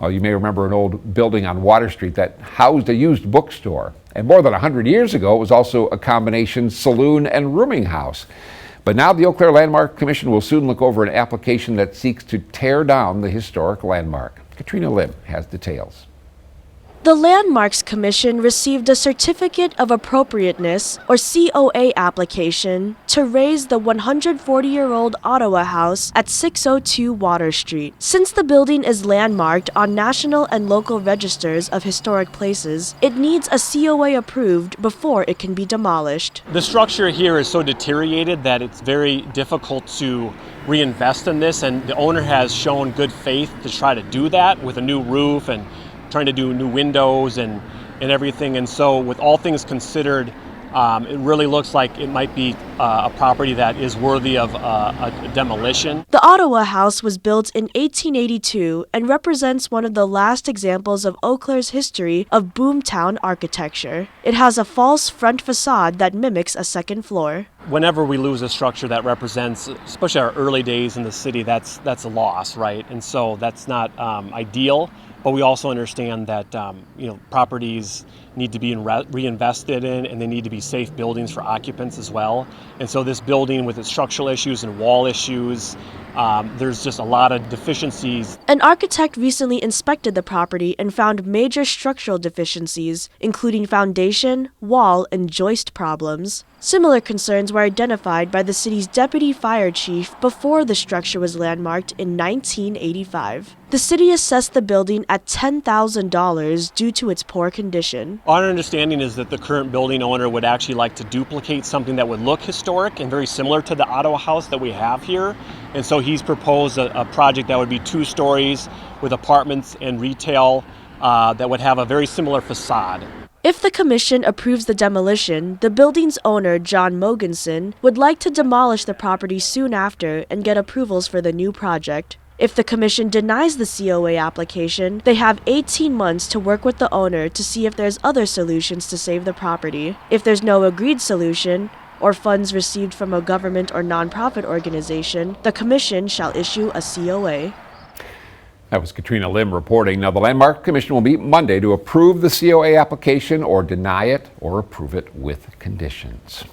Well, you may remember an old building on Water Street that housed a used bookstore. And more than 100 years ago, it was also a combination saloon and rooming house. But now the Eau Claire Landmark Commission will soon look over an application that seeks to tear down the historic landmark. Katrina Lim has details. The Landmarks Commission received a Certificate of Appropriateness, or COA, application to raise the 140-year-old Ottawa House at 602 Water Street. Since the building is landmarked on national and local registers of historic places, it needs a COA approved before it can be demolished. The structure here is so deteriorated that it's very difficult to reinvest in this, and the owner has shown good faith to try to do that with a new roof and trying to do new windows and everything. And so with all things considered, it really looks like it might be a property that is worthy of a demolition. The Ottawa House was built in 1882 and represents one of the last examples of Eau Claire's history of boomtown architecture. It has a false front facade that mimics a second floor. Whenever we lose a structure that represents, especially our early days in the city, that's a loss, right? And so that's not ideal. But we also understand that properties need to be reinvested in, and they need to be safe buildings for occupants as well. And so this building, with its structural issues and wall issues, there's just a lot of deficiencies. An architect recently inspected the property and found major structural deficiencies, including foundation, wall, and joist problems. Similar concerns were identified by the city's deputy fire chief before the structure was landmarked in 1985. The city assessed the building at $10,000 due to its poor condition. Our understanding is that the current building owner would actually like to duplicate something that would look historic and very similar to the Ottawa House that we have here. And so he's proposed a project that would be 2 stories with apartments and retail that would have a very similar facade. If the commission approves the demolition, the building's owner, John Mogensen, would like to demolish the property soon after and get approvals for the new project. If the commission denies the COA application, they have 18 months to work with the owner to see if there's other solutions to save the property. If there's no agreed solution, or funds received from a government or nonprofit organization, the commission shall issue a COA. That was Katrina Lim reporting. Now, the Landmark Commission will meet Monday to approve the COA application or deny it or approve it with conditions.